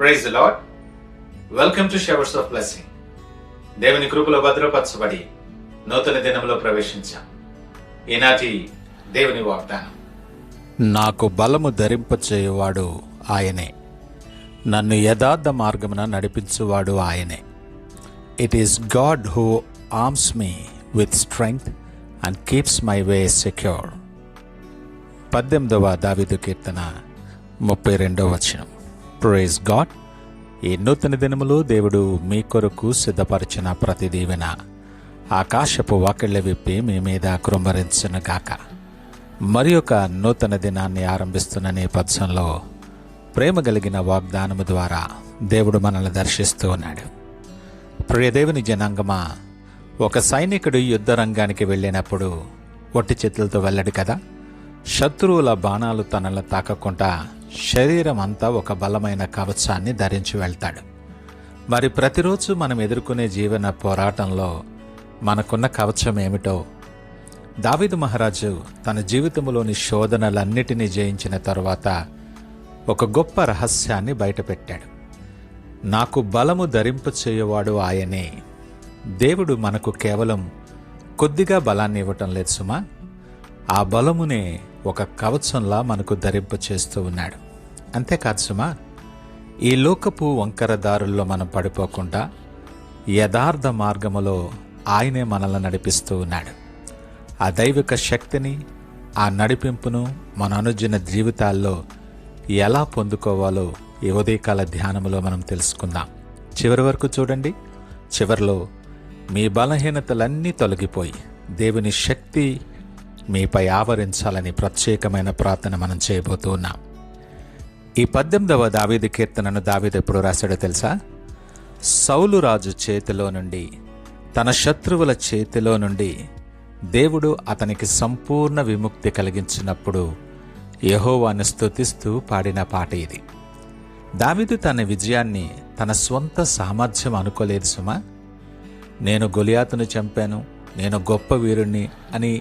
Praise the Lord. Welcome to showers of blessing. దేవుని కృపలో భద్రపరచబడి నూతన దినంలో ప్రవేశించాం. ఈనాటి దేవుని వాగ్దానం, నాకు బలము ధరింపచేయువాడు ఆయనే, నన్ను యథార్థ మార్గమున నడిపించువాడు ఆయనే. It is God who arms me with strength and keeps my way secure. 18వ దావీదు కీర్తన 32వ వచనం. Praise God. ఈ నూతన దినములో దేవుడు మీ కొరకు సిద్ధపరిచిన ప్రతి దీవెన ఆకాశపు వాకిళ్ళ విప్పి మీ మీద కృంభరించును గాక. మరి ఒక నూతన దినాన్ని ఆరంభిస్తున్న నేపథ్యంలో ప్రేమ కలిగిన వాగ్దానము ద్వారా దేవుడు మనల్ని దర్శిస్తూ ఉన్నాడు. ప్రియ దేవుని జనాంగమా, ఒక సైనికుడు యుద్ధ రంగానికి వెళ్ళినప్పుడు ఒట్టి చేతులతో వెళ్ళడు కదా. శత్రువుల బాణాలు తనను తాకకుండా శరీరం అంతా ఒక బలమైన కవచాన్ని ధరించి వెళ్తాడు. మరి ప్రతిరోజు మనం ఎదుర్కొనే జీవన పోరాటంలో మనకున్న కవచం ఏమిటో దావీదు మహారాజు తన జీవితంలోని శోధనలన్నిటినీ జయించిన తరువాత ఒక గొప్ప రహస్యాన్ని బయటపెట్టాడు. నాకు బలము ధరింపచేయువాడు ఆయనే. దేవుడు మనకు కేవలం కొద్దిగా బలాన్ని ఇవ్వటం లేదు సుమా, ఆ బలమునే ఒక కవచంలా మనకు ధరింపచేస్తూ ఉన్నాడు. అంతేకాదు సుమా, ఈ లోకపు వంకర దారుల్లో మనం పడిపోకుండా యథార్థ మార్గములో ఆయనే మనల్ని నడిపిస్తూ ఉన్నాడు. ఆ దైవిక శక్తిని, ఆ నడిపింపును మన అనుదిన జీవితాల్లో ఎలా పొందుకోవాలో ఈ ఉదయకాల ధ్యానములో మనం తెలుసుకుందాం. చివరి వరకు చూడండి. చివరిలో మీ బలహీనతలన్నీ తొలగిపోయి దేవుని శక్తి మీపై ఆవరించాలని ప్రత్యేకమైన ప్రార్థన మనం చేయబోతూ ఉన్నాం. ఈ 18వ దావీదు కీర్తనను దావీదు ఎప్పుడు రాశాడో తెలుసా? సౌలు రాజు చేతిలో నుండి, తన శత్రువుల చేతిలో నుండి దేవుడు అతనికి సంపూర్ణ విముక్తి కలిగించినప్పుడు యెహోవాను స్తుతిస్తూ పాడిన పాట ఇది. దావీదు తన విజయాన్ని తన స్వంత సామర్థ్యం అనుకోలేదు సుమా. నేను గొలియాతును చంపాను, నేను గొప్ప వీరుణ్ణి అని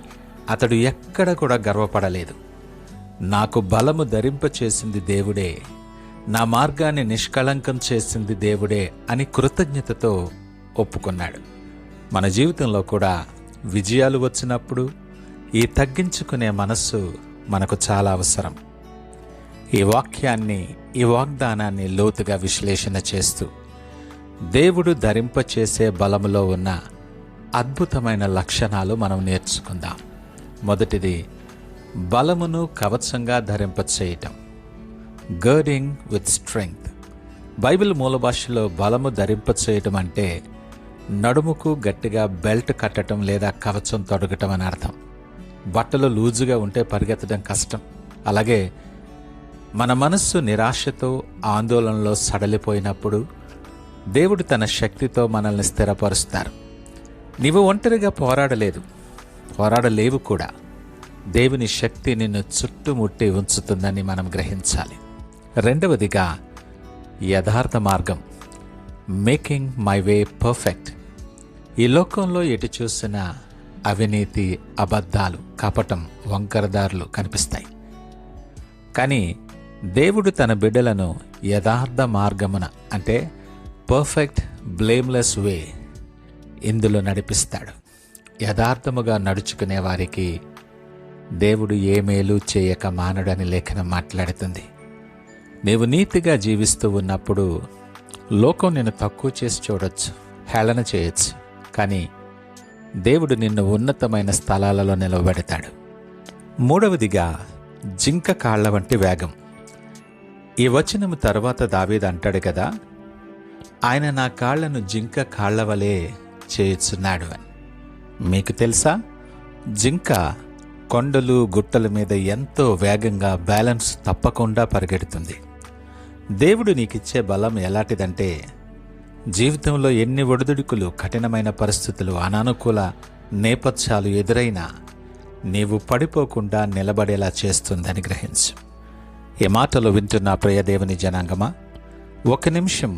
అతడు ఎక్కడ కూడా గర్వపడలేదు. నాకు బలము ధరింపచేసింది దేవుడే, నా మార్గాన్ని నిష్కళంకం చేసింది దేవుడే అని కృతజ్ఞతతో ఒప్పుకున్నాడు. మన జీవితంలో కూడా విజయాలు వచ్చినప్పుడు ఈ తగ్గించుకునే మనస్సు మనకు చాలా అవసరం. ఈ వాక్యాన్ని, ఈ వాగ్దానాన్ని లోతుగా విశ్లేషణ చేస్తూ దేవుడు ధరింపచేసే బలములో ఉన్న అద్భుతమైన లక్షణాలు మనం నేర్చుకుందాం. మొదటిది, బలమును కవచంగా ధరింపచేయటం. గర్డింగ్ విత్ స్ట్రెంగ్త్. బైబిల్ మూల భాషలో బలము ధరింపచేయటం అంటే నడుముకు గట్టిగా బెల్ట్ కట్టడం లేదా కవచం తొడగటం అని అర్థం. బట్టలు లూజుగా ఉంటే పరిగెత్తడం కష్టం. అలాగే మన మనస్సు నిరాశతో, ఆందోళనలో సడలిపోయినప్పుడు దేవుడు తన శక్తితో మనల్ని స్థిరపరుస్తారు. నీవు ఒంటరిగా పోరాడలేవు కూడా. దేవుని శక్తి నిన్ను చుట్టుముట్టి ఉంచుతుందని మనం గ్రహించాలి. రెండవదిగా, యథార్థ మార్గం. Making my way perfect. ఈ లోకంలో ఎటు చూసినా అవినీతి, అబద్ధాలు, కపటం, వంకరదారులు కనిపిస్తాయి. కానీ దేవుడు తన బిడ్డలను యథార్థ మార్గమున, అంటే పర్ఫెక్ట్ బ్లేమ్లెస్ వే, ఇందులో నడిపిస్తాడు. యథార్థముగా నడుచుకునే వారికి దేవుడు ఏ మేలు చేయక మానడని లేఖనం మాట్లాడుతుంది. నీవు నీతిగా జీవిస్తూ ఉన్నప్పుడు లోకం నిన్ను తక్కువ చేసి చూడొచ్చు, హేళన చేయొచ్చు. కానీ దేవుడు నిన్ను ఉన్నతమైన స్థలాలలో నిలవబెడతాడు. మూడవదిగా, జింక కాళ్ల వంటి వేగం. ఈ వచనము తర్వాత దావీదు అంటాడు కదా, ఆయన నా కాళ్లను జింక కాళ్ల వలె చేయుచున్నాడు అని. మీకు తెలుసా, జింక కొండలు, గుట్టల మీద ఎంతో వేగంగా బ్యాలెన్స్ తప్పకుండా పరిగెడుతుంది. దేవుడు నీకిచ్చే బలం ఎలాంటిదంటే, జీవితంలో ఎన్ని ఒడిదుడుకులు, కఠినమైన పరిస్థితులు, అనానుకూల నేపథ్యాలు ఎదురైనా నీవు పడిపోకుండా నిలబడేలా చేస్తుందని గ్రహించు. ఈ మాటలు వింటున్న ప్రియ దేవుని జనాంగమా, ఒక నిమిషం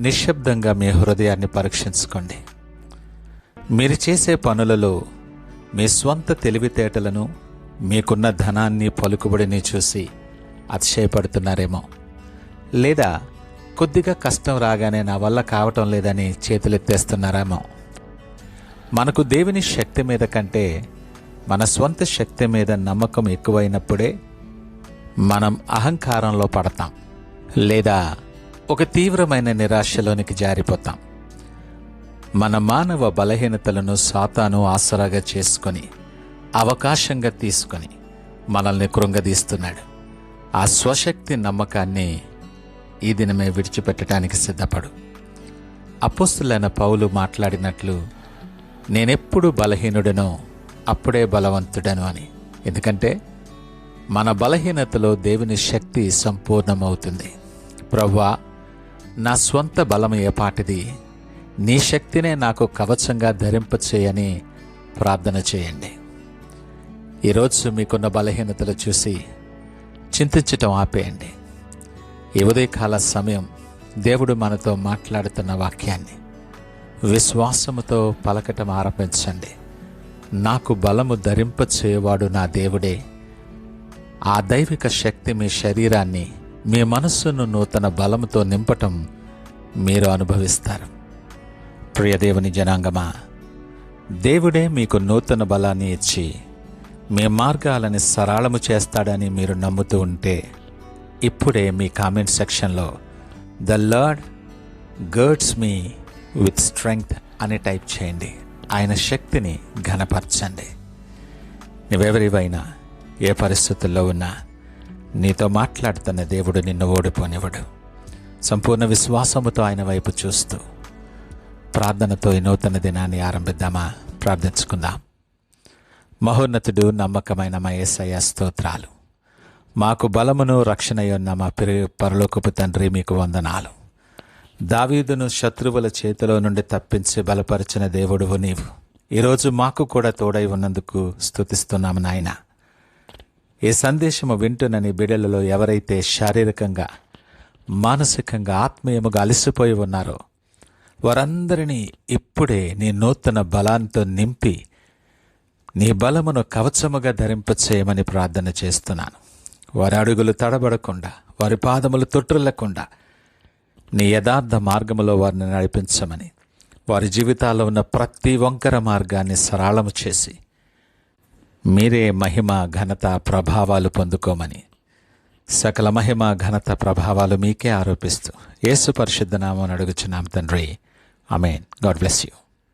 నిశ్శబ్దంగా మీ హృదయాన్ని పరీక్షించుకోండి. మీరు చేసే పనులలో మీ స్వంత తెలివితేటలను, మీకున్న ధనాన్ని, పలుకుబడిని చూసి అతిశయపడుతున్నారేమో. లేదా కొద్దిగా కష్టం రాగానే నా వల్ల కావటం లేదని చేతులెత్తేస్తున్నారేమో. మనకు దేవుని శక్తి మీద కంటే మన స్వంత శక్తి మీద నమ్మకం ఎక్కువైనప్పుడే మనం అహంకారంలో పడతాం, లేదా ఒక తీవ్రమైన నిరాశలోనికి జారిపోతాం. మన మానవ బలహీనతలను సాతాను ఆసరాగా చేసుకొని, అవకాశంగా తీసుకొని మనల్ని కృంగదీస్తున్నాడు. ఆ స్వశక్తి నమ్మకాన్ని ఈ దినమే విడిచిపెట్టడానికి సిద్ధపడు. అపోస్తులైన పౌలు మాట్లాడినట్లు, నేనెప్పుడు బలహీనుడనో అప్పుడే బలవంతుడను అని. ఎందుకంటే మన బలహీనతలో దేవుని శక్తి సంపూర్ణమవుతుంది. ప్రభువా, నా స్వంత బలం ఏపాటిది, నీ శక్తినే నాకు కవచంగా ధరింపచేయని ప్రార్థన చేయండి. ఈరోజు మీకున్న బలహీనతలు చూసి చింతించటం ఆపేయండి. ఈ ఉదయకాల సమయం దేవుడు మనతో మాట్లాడుతున్న వాక్యాన్ని విశ్వాసముతో పలకటం ఆరంభించండి. నాకు బలము ధరింపచేయవాడు నా దేవుడే. ఆ దైవిక శక్తి మీ శరీరాన్ని, మీ మనస్సును నూతన బలముతో నింపటం మీరు అనుభవిస్తారు. ప్రియదేవుని జనాంగమా, దేవుడే మీకు నూతన బలాన్ని ఇచ్చి మీ మార్గాలని సరళము చేస్తాడని మీరు నమ్ముతూ ఉంటే, ఇప్పుడే మీ కామెంట్ సెక్షన్లో the Lord guards me with strength అని టైప్ చేయండి. ఆయన శక్తిని ఘనపరచండి. నువ్వెవరివైనా, ఏ పరిస్థితుల్లో ఉన్నా, నీతో మాట్లాడుతున్న దేవుడు నిన్ను ఓడిపోనివ్వడు. సంపూర్ణ విశ్వాసముతో ఆయన వైపు చూస్తూ ప్రార్థనతో ఈ నూతన దినాన్ని ఆరంభిద్దామా? ప్రార్థించుకుందాం. మహోన్నతుడు, నమ్మకమైన మా యేసయ్య, స్తోత్రాలు. మాకు బలమును రక్షణయున్న మా పరలోకపు తండ్రి, మీకు వందనాలు. దావీదును శత్రువుల చేతిలో నుండి తప్పించి బలపరిచిన దేవుడువు నీవు. ఈరోజు మాకు కూడా తోడై ఉన్నందుకు స్తుతిస్తున్నాము నాయన. ఈ సందేశము వింటున్న నీ బిడ్డలలో ఎవరైతే శారీరకంగా, మానసికంగా, ఆత్మీయముగా అలసిపోయి ఉన్నారో వారందరినీ ఇప్పుడే నీ నూతన బలాంతో నింపి నీ బలమును కవచముగా ధరింపచేయమని ప్రార్థన చేస్తున్నాను. వారి అడుగులు తడబడకుండా, వారి పాదములు తొట్రులకుండా నీ యథార్థ మార్గములో వారిని నడిపించమని, వారి జీవితాల్లో ఉన్న ప్రతి వంకర మార్గాన్ని సరళము చేసి మీరే మహిమ, ఘనత, ప్రభావాలు పొందుకోమని, సకల మహిమ, ఘనత, ప్రభావాలు మీకే ఆరోపిస్తూ యేసు పరిశుద్ధ నామమున అడుగుచున్నాం తండ్రి. ఆమేన్. God bless you.